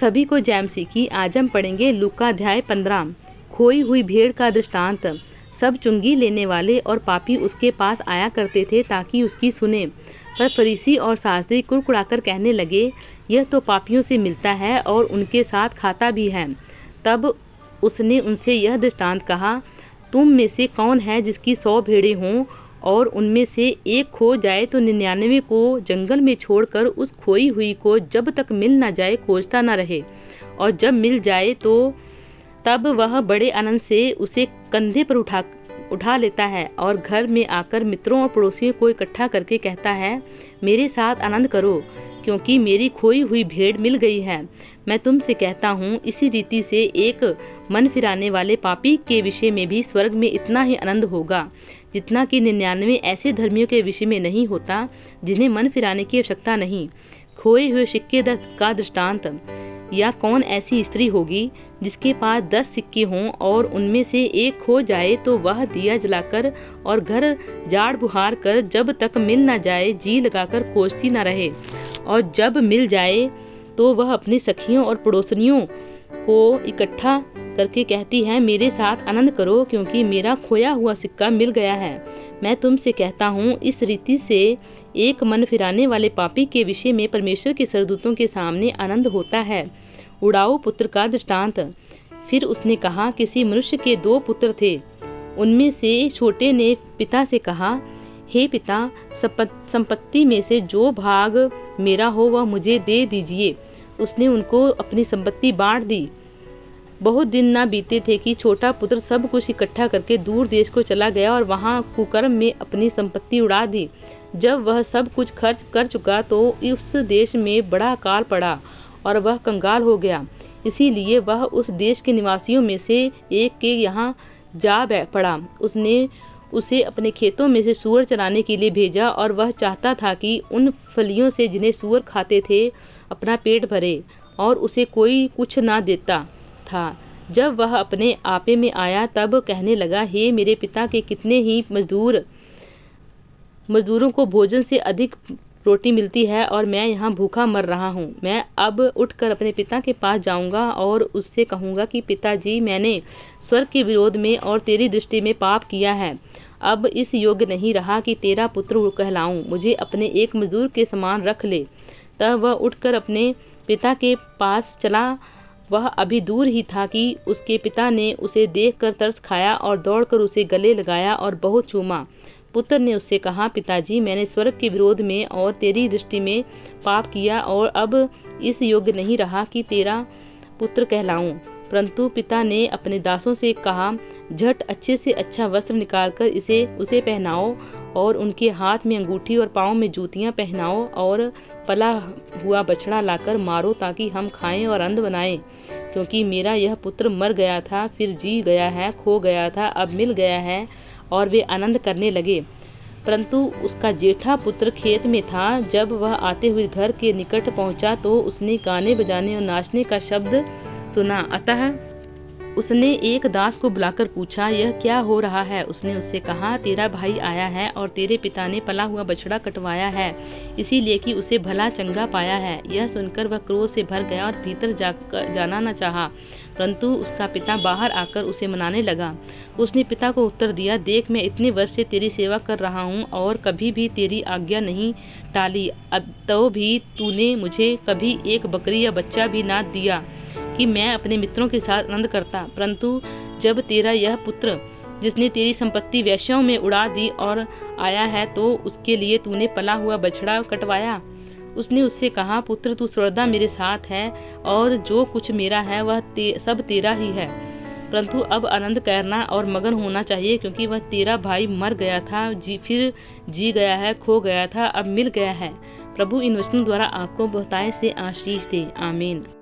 सभी को जैम सीखी। आज हम पढ़ेंगे लूका अध्याय 15। खोई हुई भेड़ का दृष्टांत। सब चुंगी लेने वाले और पापी उसके पास आया करते थे ताकि उसकी सुने, पर फरीसी और शास्त्री कुड़कुड़ाकर कहने लगे, यह तो पापियों से मिलता है और उनके साथ खाता भी है। तब उसने उनसे यह दृष्टांत कहा, तुम में से कौन है जिसकी 100 भेड़ें हों और उनमें से एक खो जाए तो 99 को जंगल में छोड़कर उस खोई हुई को जब तक मिल न जाए खोजता न रहे, और जब मिल जाए तो तब वह बड़े आनंद से उसे कंधे पर उठा लेता है और घर में आकर मित्रों और पड़ोसियों को इकट्ठा करके कहता है, मेरे साथ आनंद करो क्योंकि मेरी खोई हुई भेड़ मिल गई है। मैं तुमसे कहता हूँ, इसी रीति से एक मन फिराने वाले पापी के विषय में भी स्वर्ग में इतना ही आनंद होगा जितना कि 99 ऐसे धर्मियों के विषय में नहीं होता जिन्हें मन फिराने की आवश्यकता नहीं। खोए हुए सिक्के का दृष्टांत। या कौन ऐसी स्त्री होगी जिसके पास 10 सिक्के हों और उनमें से एक खो जाए तो वह दिया जलाकर और घर झाड़ बुहार कर जब तक मिल न जाए जी लगाकर खोजती न रहे, और जब मिल जाए तो वह अपनी सखियों और पड़ोसनियों को इकट्ठा करके कहती है, मेरे साथ आनंद करो क्योंकि मेरा खोया हुआ सिक्का मिल गया है। मैं तुमसे कहता हूँ, इस रीति से एक मन फिराने वाले पापी के विषय में परमेश्वर के स्वर्गदूतों के सामने आनंद होता है। उड़ाऊ पुत्र का दृष्टांत। फिर उसने कहा, किसी मनुष्य के 2 पुत्र थे। उनमें से छोटे ने पिता से कहा, हे पिता, संपत्ति में से जो भाग मेरा हो वह मुझे दे दीजिए। उसने उनको अपनी संपत्ति बांट दी। बहुत दिन ना बीते थे कि छोटा पुत्र सब कुछ इकट्ठा करके दूर देश को चला गया और वहां कुकर्म में अपनी संपत्ति उड़ा दी। जब वह सब कुछ खर्च कर चुका तो उस देश में बड़ा अकाल पड़ा और वह कंगाल हो गया। इसीलिए वह उस देश के निवासियों में से एक के यहाँ जा पड़ा। उसने उसे अपने खेतों में से सूअर चराने के लिए भेजा और वह चाहता था कि उन फलियों से जिन्हें सूअर खाते थे अपना पेट भरे, और उसे कोई कुछ ना देता था। जब वह अपने आपे में आया तब कहने लगा, हे मेरे पिता के कितने ही मजदूरों को भोजन से अधिक रोटी मिलती है और मैं यहाँ भूखा मर रहा हूँ। मैं अब उठकर अपने पिता के पास जाऊंगा और उससे कहूँगा कि पिताजी, मैंने स्वर्ग के विरोध में और तेरी दृष्टि में पाप किया है। अब इस योग्य नहीं रहा कि तेरा पुत्र कहलाऊं। मुझे अपने एक मजदूर के समान रख ले। तब वह उठकर अपने पिता के पास चला। वह अभी दूर ही था कि उसके पिता ने उसे देखकर तरस खाया और दौड़कर उसे गले लगाया और बहुत चूमा। पुत्र ने उससे कहा, पिताजी, मैंने स्वर्ग के विरोध में और तेरी दृष्टि में पाप किया और अब इस योग्य नहीं रहा कि तेरा पुत्र कहलाऊं। परंतु पिता ने अपने दासों से कहा, झट अच्छे से अच्छा वस्त्र निकालकर उसे पहनाओ और उनके हाथ में अंगूठी और पाँव में जूतियां पहनाओ और पला हुआ बछड़ा लाकर मारो ताकि हम खाएं और आनंद बनाएं। क्योंकि मेरा यह पुत्र मर गया था, फिर जी गया है, खो गया था, अब मिल गया है। और वे आनंद करने लगे। परंतु उसका जेठा पुत्र खेत में था। जब वह आते हुए घर के निकट पहुंचा तो उसने गाने बजाने और नाचने का शब्द सुना। अतः उसने एक दास को बुलाकर पूछा, यह क्या हो रहा है? उसने उससे कहा, तेरा भाई आया है और तेरे पिता ने पला हुआ बछड़ा कटवाया है, इसीलिए कि उसे भला चंगा पाया है। यह सुनकर वह क्रोध से भर गया और भीतर जाना न चाहा, परंतु उसका पिता बाहर आकर उसे मनाने लगा। उसने पिता को उत्तर दिया, देख, मैं इतने वर्ष से तेरी सेवा कर रहा हूँ और कभी भी तेरी आज्ञा नहीं टाली, तो भी तूने मुझे कभी एक बकरी या बच्चा भी ना दिया कि मैं अपने मित्रों के साथ आनंद करता। परंतु जब तेरा यह पुत्र, जिसने तेरी संपत्ति वेश्याओं में उड़ा दी और आया है, तो उसके लिए तूने पला हुआ बछड़ा कटवाया। उसने उससे कहा, पुत्र, तू सर्वदा मेरे साथ है और जो कुछ मेरा है वह सब तेरा ही है। परंतु अब आनंद करना और मगन होना चाहिए, क्योंकि वह तेरा भाई मर गया था, फिर जी गया है, खो गया था, अब मिल गया है। प्रभु इन वचनों द्वारा आपको बहुतायत से आशीष दे। आमीन।